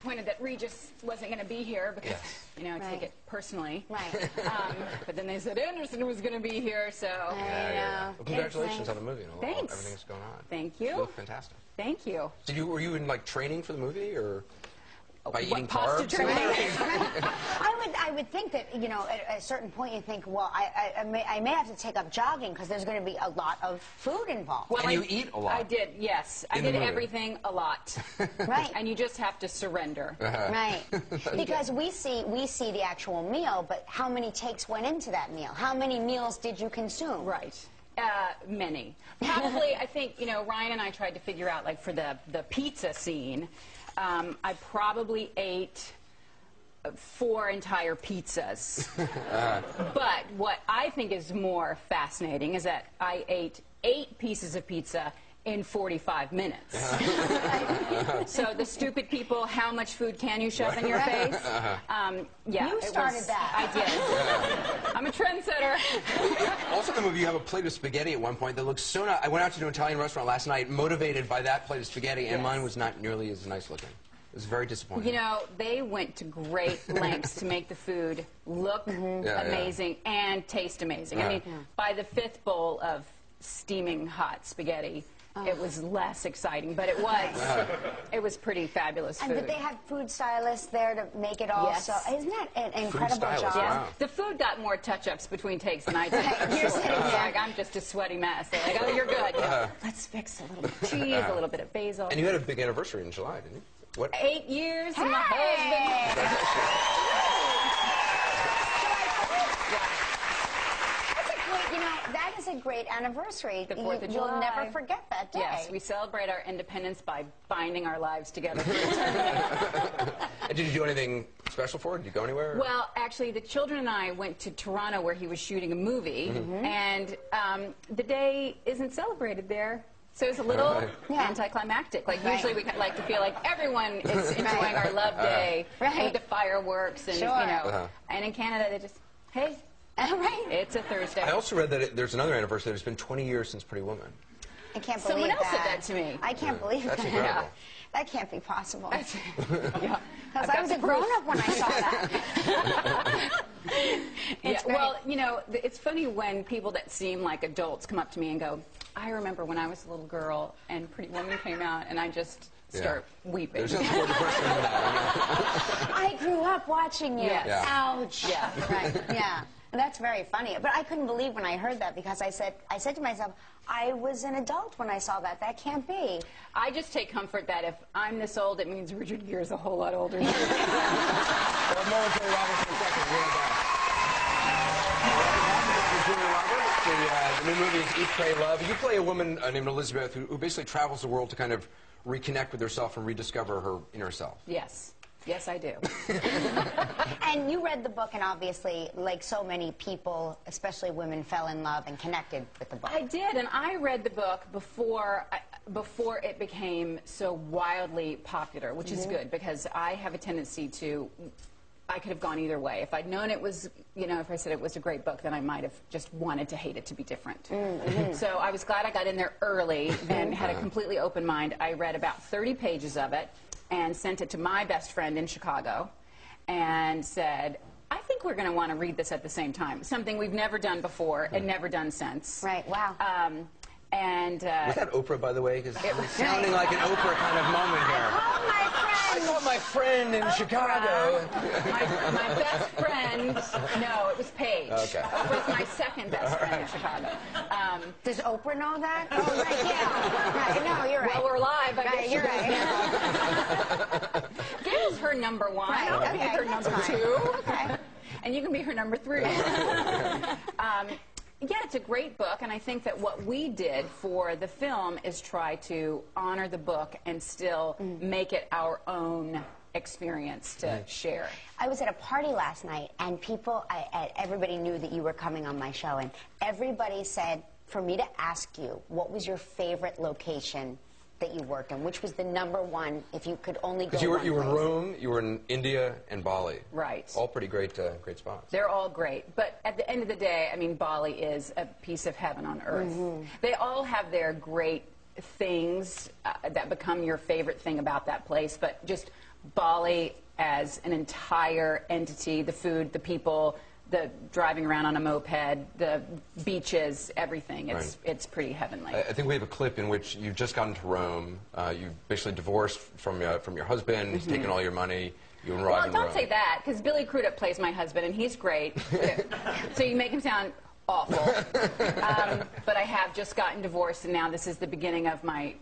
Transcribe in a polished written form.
disappointed that Regis wasn't going to be here because, you know, I take it personally. Right. But then they said Anderson was going to be here, so. Well, congratulations on the movie and all, Thanks. everything that's going on. Thank you. You look fantastic. Thank you. Were you in like training for the movie or by What, eating pasta carbs? training? I would think that, you know, at a certain point you think, well, I may have to take up jogging because there's going to be a lot of food involved. Well, And you eat a lot. I did, yes. I In the did movie. everything a lot. Right. And you just have to surrender. Right. Because we see the actual meal, but how many takes went into that meal? How many meals did you consume? Right. Many. Probably, I think, you know, Ryan and I tried to figure out, like, for the pizza scene, I probably ate 4 entire pizzas. But what I think is more fascinating is that I ate 8 pieces of pizza in 45 minutes. So the stupid people, how much food can you shove in your face? Yeah, You started that. I did. I'm a trendsetter. Also in the movie, you have a plate of spaghetti at one point that looks so nice. I went out to an Italian restaurant last night, motivated by that plate of spaghetti, and mine was not nearly as nice looking. It was very disappointing. You know, they went to great lengths to make the food look amazing and taste amazing. I mean, by the 5th bowl of steaming hot spaghetti, it was less exciting, but it was pretty fabulous food. And did they have food stylists there to make it all? Yes. So isn't that an incredible job? Wow. The food got more touch-ups between takes than I did. You're sitting there. Like, I'm just a sweaty mess. They're like, oh, you're good. Let's fix a little bit of cheese, a little bit of basil. And you had a big anniversary in July, didn't you? What? 8 years and my husband. That is a great anniversary. The 4th of You'll July. never forget that day. Yes, we celebrate our independence by binding our lives together for eternity. Did you do anything special for it? Did you go anywhere? Well, actually, the children and I went to Toronto where he was shooting a movie, and the day isn't celebrated there. So it's a little anticlimactic. Like, usually we like to feel like everyone is enjoying our love day with the fireworks and, you know. And in Canada, they just, hey, it's a Thursday. I also read that there's another anniversary. It's been 20 years since Pretty Woman. I can't believe Someone else that. said that to me. I can't believe That's that. incredible. That can't be possible. Yeah. Because I was a grown-up when I saw that. Well, you know, it's funny when people that seem like adults come up to me and go, I remember when I was a little girl and Pretty Woman came out, and I just start weeping. There's just more depression than that. I grew up watching you. Yes. Ouch. Yeah. Right. Yeah. That's very funny. But I couldn't believe when I heard that because I said to myself, I was an adult when I saw that. That can't be. I just take comfort that if I'm this old, it means Richard Gere is a whole lot older. Well, Military Roberts in a second. We're back. Julia Roberts. The new movie is Eat, Pray, Love. You play a woman named Elizabeth who basically travels the world to kind of reconnect with herself and rediscover her inner self. Yes. Yes, I do. And you read the book, and obviously, like so many people, especially women, fell in love and connected with the book. I did, and I read the book before it became so wildly popular, which is good because I have a tendency to. I could have gone either way. If I'd known it was, you know, if I said it was a great book, then I might have just wanted to hate it to be different. So I was glad I got in there early and had a completely open mind. I read about 30 pages of it and sent it to my best friend in Chicago and said, I think we're going to want to read this at the same time. Something we've never done before and never done since. Right, wow. And was that Oprah, by the way? Because it was sounding like an Oprah kind of moment here. Oh, my friend. I called my friend in Chicago. My best friend, no, it was Paige. Okay. Oprah's my second best friend in Chicago. Does Oprah know that? Oh, right, yeah. Right, no, you're right. Well, we're live, I guess. You're right. Gail's her number 1. Right, I'll be okay, her that's number fine. 2. Okay. And you can be her number 3. Yeah, it's a great book, and I think that what we did for the film is try to honor the book and still make it our own experience to share. I was at a party last night, and everybody knew that you were coming on my show, and everybody said for me to ask you, what was your favorite location that you worked in? Which was the #1 if you could only go You were one in place? Rome, you were in India, and Bali. Right. All pretty great, great spots. They're all great, but at the end of the day, I mean, Bali is a piece of heaven on earth. They all have their great things that become your favorite thing about that place, but just Bali as an entire entity, the food, the people, the driving around on a moped, the beaches, everything. It's pretty heavenly. I think we have a clip in which you've just gotten to Rome. You've basically divorced from your husband. He's taken all your money. You arrive Well, in don't Rome. say that, because Billy Crudup plays my husband, and he's great. So you make him sound awful. But I have just gotten divorced, and now this is the beginning of my